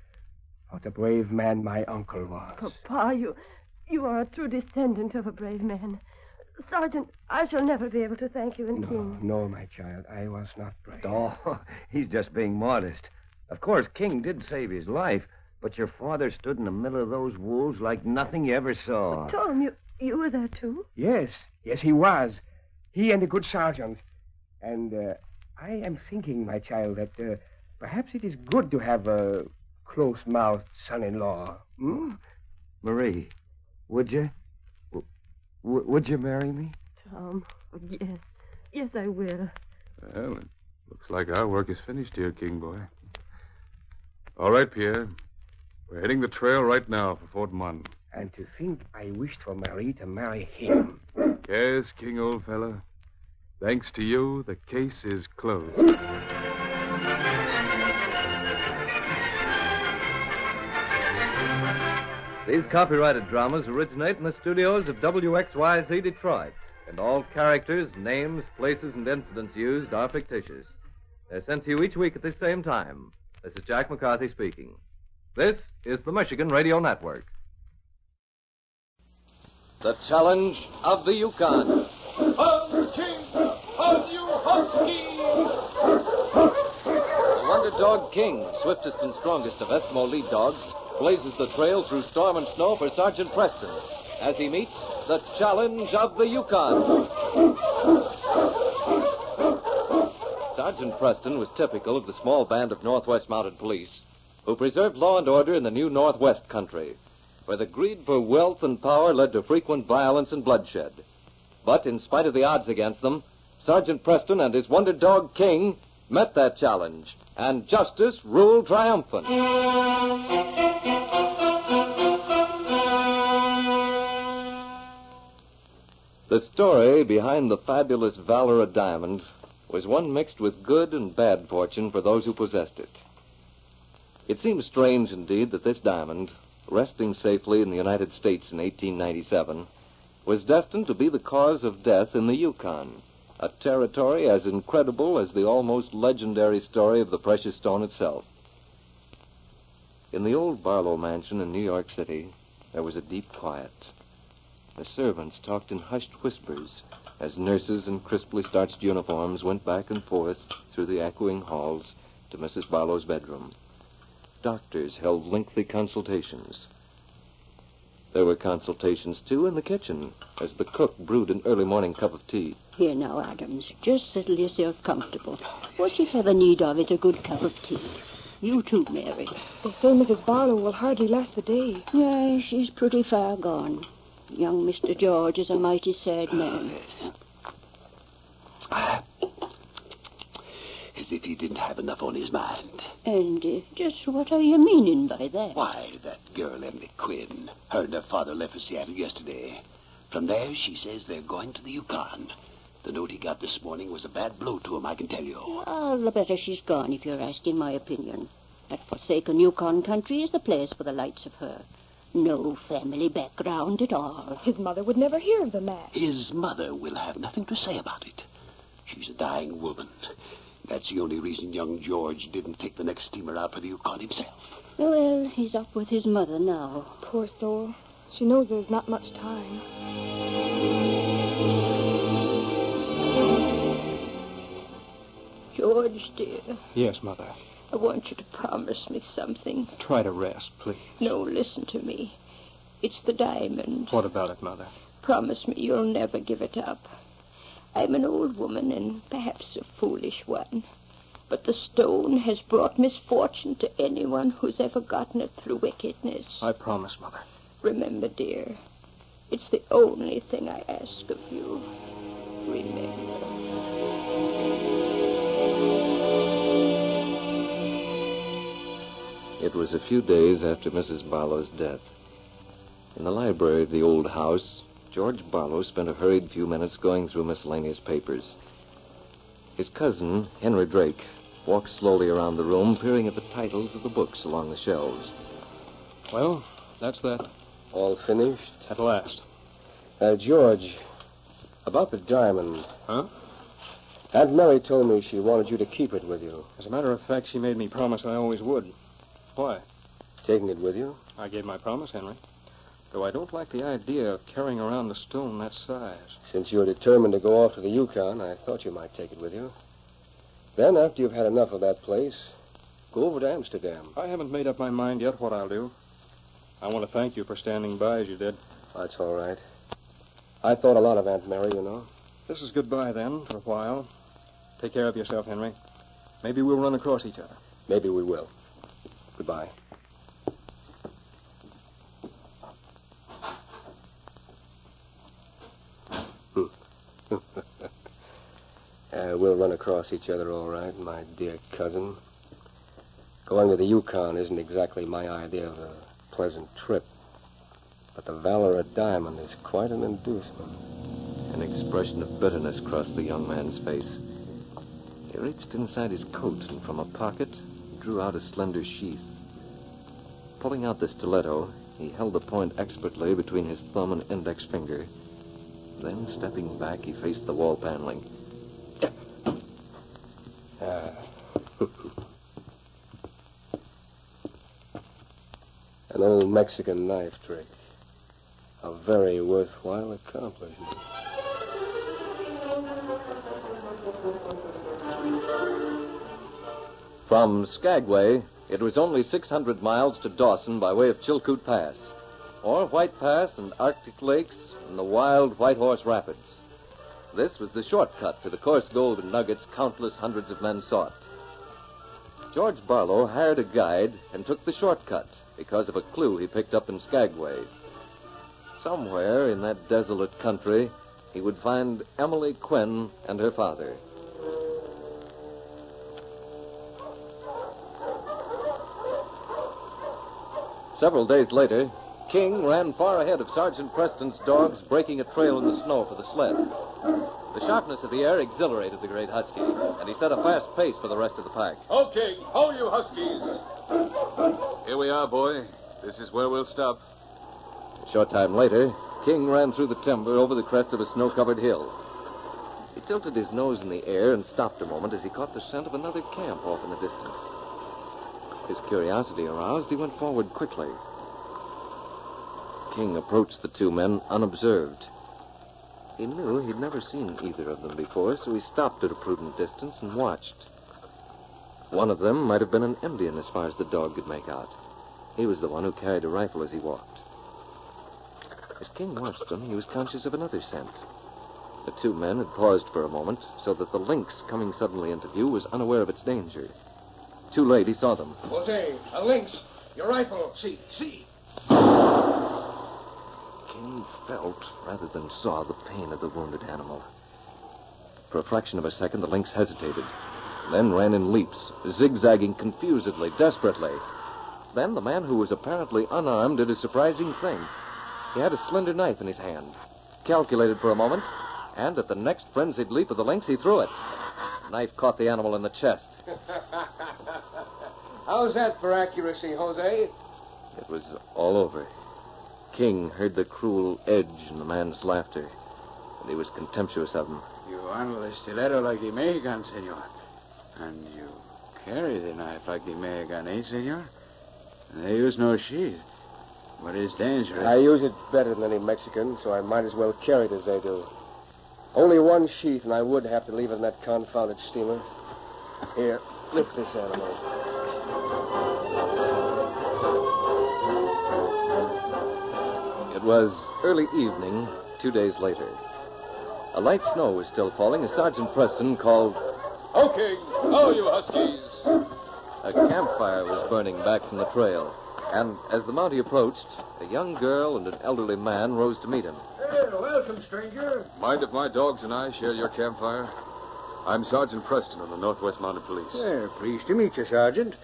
what a brave man my uncle was. Papa, you are a true descendant of a brave man. Sergeant, I shall never be able to thank you in King. No, my child, I was not brave. Oh, he's just being modest. Of course, King did save his life, but your father stood in the middle of those wolves like nothing you ever saw. But Tom, you were there too? Yes, he was. He and a good sergeant. And I am thinking, my child, that perhaps it is good to have a close-mouthed son-in-law. Hmm? Marie, would you? Would you marry me? Tom, yes, I will. Well, it looks like our work is finished here, King boy. All right, Pierre. We're hitting the trail right now for Fort Munn. And to think I wished for Marie to marry him. Yes, King, old fella. Thanks to you, the case is closed. These copyrighted dramas originate in the studios of WXYZ Detroit, and all characters, names, places, and incidents used are fictitious. They're sent to you each week at the same time. This is Jack McCarthy speaking. This is the Michigan Radio Network. The Challenge of the Yukon. On King, on you huskies! The Wonder Dog King, swiftest and strongest of Eskimo lead dogs, blazes the trail through storm and snow for Sergeant Preston as he meets the Challenge of the Yukon. Sergeant Preston was typical of the small band of Northwest Mounted Police who preserved law and order in the new Northwest country, where the greed for wealth and power led to frequent violence and bloodshed. But in spite of the odds against them, Sergeant Preston and his Wonder Dog King met that challenge, and justice ruled triumphant. The story behind the fabulous Valor of Diamond was one mixed with good and bad fortune for those who possessed it. It seems strange indeed that this diamond, resting safely in the United States in 1897, was destined to be the cause of death in the Yukon, a territory as incredible as the almost legendary story of the precious stone itself. In the old Barlow mansion in New York City, there was a deep quiet. The servants talked in hushed whispers as nurses in crisply starched uniforms went back and forth through the echoing halls to Mrs. Barlow's bedroom. Doctors held lengthy consultations. There were consultations, too, in the kitchen as the cook brewed an early morning cup of tea. Here now, Adams, just settle yourself comfortable. What you have a need of is a good cup of tea. You too, Mary. They say Mrs. Barlow will hardly last the day. Yeah, she's pretty far gone. Young Mr. George is a mighty sad man. As if he didn't have enough on his mind. And just what are you meaning by that? Why, that girl, Emily Quinn. Her and her father left for Seattle yesterday. From there, she says they're going to the Yukon. The note he got this morning was a bad blow to him, I can tell you. All the better she's gone, if you're asking my opinion. That forsaken Yukon country is the place for the likes of her. No family background at all. His mother would never hear of the match. His mother will have nothing to say about it. She's a dying woman. That's the only reason young George didn't take the next steamer out for the Yukon himself. Well, he's up with his mother now. Poor soul. She knows there's not much time. George, dear. Yes, Mother. I want you to promise me something. Try to rest, please. No, listen to me. It's the diamond. What about it, Mother? Promise me you'll never give it up. I'm an old woman and perhaps a foolish one. But the stone has brought misfortune to anyone who's ever gotten it through wickedness. I promise, Mother. Remember, dear, it's the only thing I ask of you. Remember. It was a few days after Mrs. Barlow's death. In the library of the old house, George Barlow spent a hurried few minutes going through miscellaneous papers. His cousin, Henry Drake, walked slowly around the room, peering at the titles of the books along the shelves. Well, that's that. All finished? At last. George, about the diamond. Huh? Aunt Mary told me she wanted you to keep it with you. As a matter of fact, she made me promise I always would. Why? Taking it with you? I gave my promise, Henry. Though I don't like the idea of carrying around a stone that size. Since you're determined to go off to the Yukon, I thought you might take it with you. Then, after you've had enough of that place, go over to Amsterdam. I haven't made up my mind yet what I'll do. I want to thank you for standing by as you did. That's all right. I thought a lot of Aunt Mary, you know. This is goodbye, then, for a while. Take care of yourself, Henry. Maybe we'll run across each other. Maybe we will. Goodbye. We'll run across each other all right, my dear cousin. Going to the Yukon isn't exactly my idea of a pleasant trip. But the Valor of Diamond is quite an inducement. An expression of bitterness crossed the young man's face. He reached inside his coat and from a pocket drew out a slender sheath. Pulling out the stiletto, he held the point expertly between his thumb and index finger. Then, stepping back, he faced the wall paneling. An old Mexican knife trick. A very worthwhile accomplishment. From Skagway, it was only 600 miles to Dawson by way of Chilkoot Pass, or White Pass and Arctic Lakes and the wild White Horse Rapids. This was the shortcut to the coarse gold and nuggets countless hundreds of men sought. George Barlow hired a guide and took the shortcut because of a clue he picked up in Skagway. Somewhere in that desolate country, he would find Emily Quinn and her father. Several days later, King ran far ahead of Sergeant Preston's dogs, breaking a trail in the snow for the sled. The sharpness of the air exhilarated the great husky, and he set a fast pace for the rest of the pack. Okay, ho, you huskies. Here we are, boy. This is where we'll stop. A short time later, King ran through the timber over the crest of a snow-covered hill. He tilted his nose in the air and stopped a moment as he caught the scent of another camp off in the distance. His curiosity aroused, he went forward quickly. King approached the two men unobserved. He knew he'd never seen either of them before, so he stopped at a prudent distance and watched. One of them might have been an Indian as far as the dog could make out. He was the one who carried a rifle as he walked. As King watched them, he was conscious of another scent. The two men had paused for a moment so that the lynx coming suddenly into view was unaware of its danger. Too late, he saw them. Jose, a lynx. Your rifle. See. King felt, rather than saw, the pain of the wounded animal. For a fraction of a second, the lynx hesitated, then ran in leaps, zigzagging confusedly, desperately. Then the man, who was apparently unarmed, did a surprising thing. He had a slender knife in his hand, calculated for a moment, and at the next frenzied leap of the lynx, he threw it. The knife caught the animal in the chest. How's that for accuracy, Jose? It was all over. King heard the cruel edge in the man's laughter, and he was contemptuous of him. You handle the stiletto like the Mexican, senor. And you carry the knife like the Mexican, eh, senor? They use no sheath, but it's dangerous. I use it better than any Mexican, so I might as well carry it as they do. Only one sheath, and I would have to leave it in that confounded steamer. Here, lift this animal. It was early evening, 2 days later. A light snow was still falling as Sergeant Preston called, Okay, ho, you huskies. A campfire was burning back from the trail, and as the Mountie approached, a young girl and an elderly man rose to meet him. Hey, welcome, stranger. Mind if my dogs and I share your campfire? I'm Sergeant Preston of the Northwest Mounted Police. Pleased to meet you, Sergeant.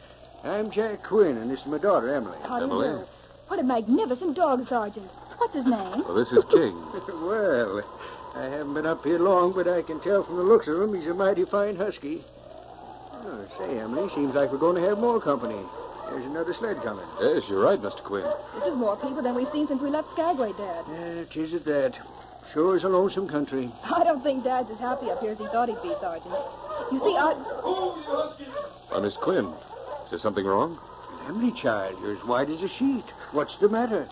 I'm Jack Quinn, and this is my daughter, Emily. How do you Emily? do? What a magnificent dog, Sergeant. What's his name? Well, this is King. Well, I haven't been up here long, but I can tell from the looks of him he's a mighty fine husky. Oh, say, Emily, seems like we're going to have more company. There's another sled coming. Yes, you're right, Mr. Quinn. This is more people than we've seen since we left Skagway, Dad. It is at that. Sure is a lonesome country. I don't think Dad's as happy up here as he thought he'd be, Sergeant. You see, Miss Quinn, is there something wrong? Emily, child, you're as white as a sheet. What's the matter?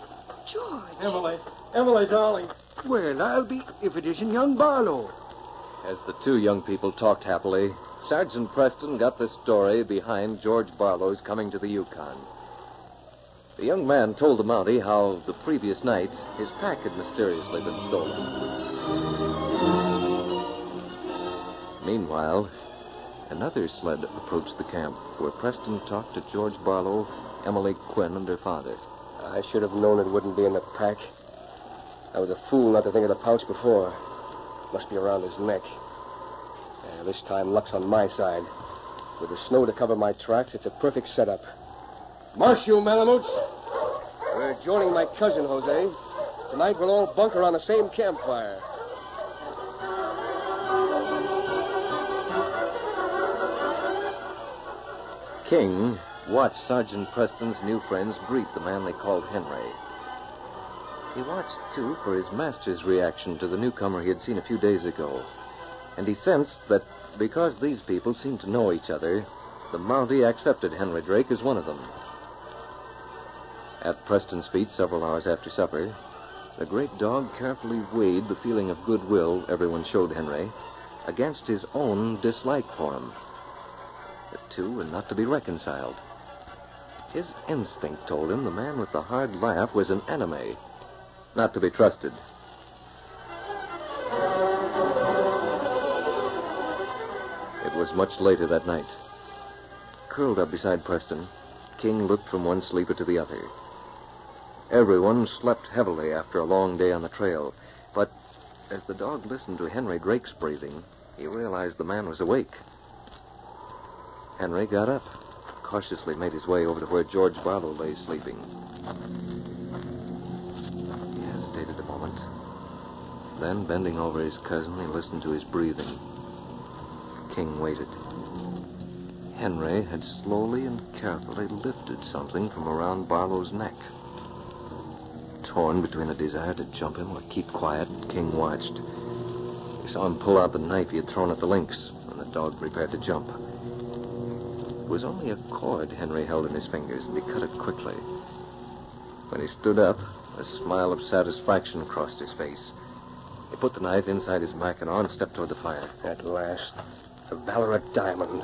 George. Emily, darling. Well, I'll be if it isn't young Barlow. As the two young people talked happily, Sergeant Preston got the story behind George Barlow's coming to the Yukon. The young man told the Mountie how the previous night his pack had mysteriously been stolen. Meanwhile, another sled approached the camp where Preston talked to George Barlow, Emily Quinn, and her father. I should have known it wouldn't be in the pack. I was a fool not to think of the pouch before. Must be around his neck. This time, luck's on my side. With the snow to cover my tracks, it's a perfect setup. March, you Malamutes! We're joining my cousin, Jose. Tonight we'll all bunker on the same campfire. King watched Sergeant Preston's new friends greet the man they called Henry. He watched, too, for his master's reaction to the newcomer he had seen a few days ago. And he sensed that because these people seemed to know each other, the Mountie accepted Henry Drake as one of them. At Preston's feet, several hours after supper, the great dog carefully weighed the feeling of goodwill everyone showed Henry against his own dislike for him. The two were not to be reconciled. His instinct told him the man with the hard laugh was an enemy, not to be trusted. It was much later that night. Curled up beside Preston, King looked from one sleeper to the other. Everyone slept heavily after a long day on the trail, but as the dog listened to Henry Drake's breathing, he realized the man was awake. Henry got up, cautiously made his way over to where George Barlow lay sleeping. He hesitated a moment. Then, bending over his cousin, he listened to his breathing. King waited. Henry had slowly and carefully lifted something from around Barlow's neck. Torn between a desire to jump him or keep quiet, King watched. He saw him pull out the knife he had thrown at the lynx, and the dog prepared to jump. It was only a cord Henry held in his fingers, and he cut it quickly. When he stood up, a smile of satisfaction crossed his face. He put the knife inside his mackinaw and stepped toward the fire. At last, the Ballarat diamond.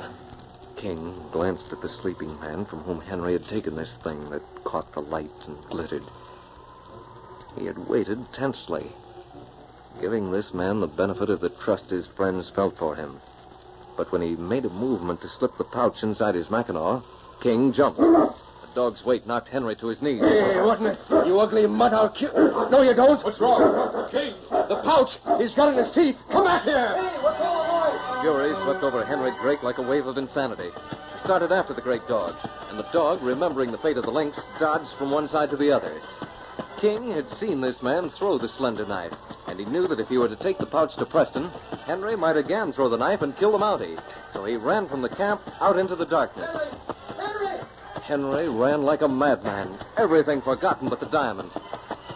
King glanced at the sleeping man from whom Henry had taken this thing that caught the light and glittered. He had waited tensely, giving this man the benefit of the trust his friends felt for him. But when he made a movement to slip the pouch inside his mackinaw, King jumped. The dog's weight knocked Henry to his knees. Hey, wasn't it? You ugly mutt, I'll kill... No, you don't. What's wrong? King! The pouch! He's got it in his teeth. Come back here! Hey, what's all the noise? Fury swept over Henry Drake like a wave of insanity. He started after the great dog, and the dog, remembering the fate of the lynx, dodged from one side to the other. King had seen this man throw the slender knife, and he knew that if he were to take the pouch to Preston, Henry might again throw the knife and kill the Mountie. So he ran from the camp out into the darkness. Henry ran like a madman, everything forgotten but the diamond.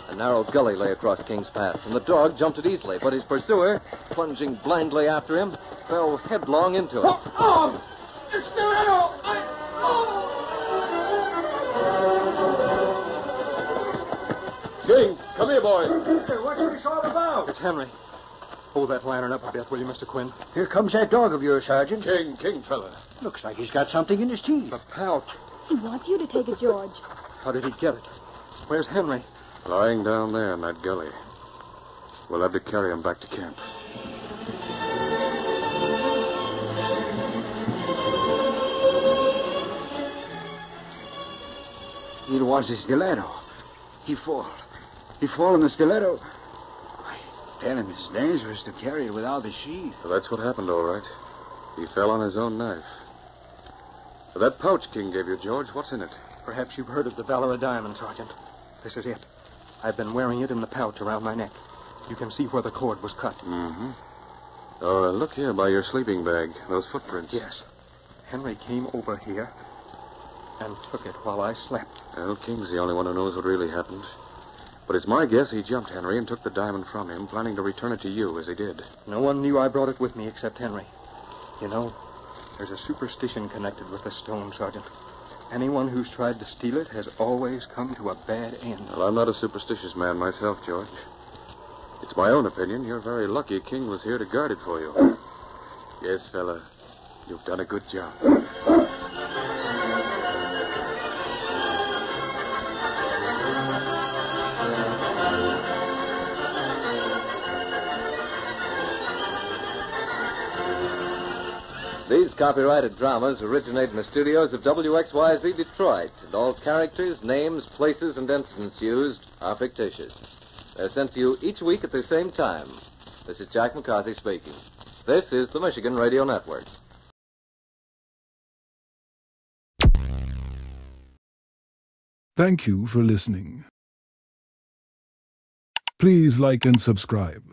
A narrow gully lay across King's path, and the dog jumped it easily, but his pursuer, plunging blindly after him, fell headlong into it. Oh! Stiletto! King, come here, boy. What's this all about? It's Henry. Hold that lantern up a bit, will you, Mr. Quinn? Here comes that dog of yours, Sergeant. King fella. Looks like he's got something in his teeth. A pouch. He wants you to take it, George. How did he get it? Where's Henry? Lying down there in that gully. We'll have to carry him back to camp. It was a stiletto. He fall in the stiletto. I tell him it's dangerous to carry it without the sheath. So that's what happened, all right. He fell on his own knife. That pouch King gave you, George, what's in it? Perhaps you've heard of the Ballarat diamond, Sergeant. This is it. I've been wearing it in the pouch around my neck. You can see where the cord was cut. Mm-hmm. Oh, look here by your sleeping bag. Those footprints. Yes. Henry came over here and took it while I slept. Well, King's the only one who knows what really happened. But it's my guess he jumped Henry and took the diamond from him, planning to return it to you as he did. No one knew I brought it with me except Henry. You know, there's a superstition connected with the stone, Sergeant. Anyone who's tried to steal it has always come to a bad end. Well, I'm not a superstitious man myself, George. It's my own opinion. You're very lucky King was here to guard it for you. Yes, fella. You've done a good job. These copyrighted dramas originate in the studios of WXYZ Detroit, and all characters, names, places, and incidents used are fictitious. They're sent to you each week at the same time. This is Jack McCarthy speaking. This is the Michigan Radio Network. Thank you for listening. Please like and subscribe.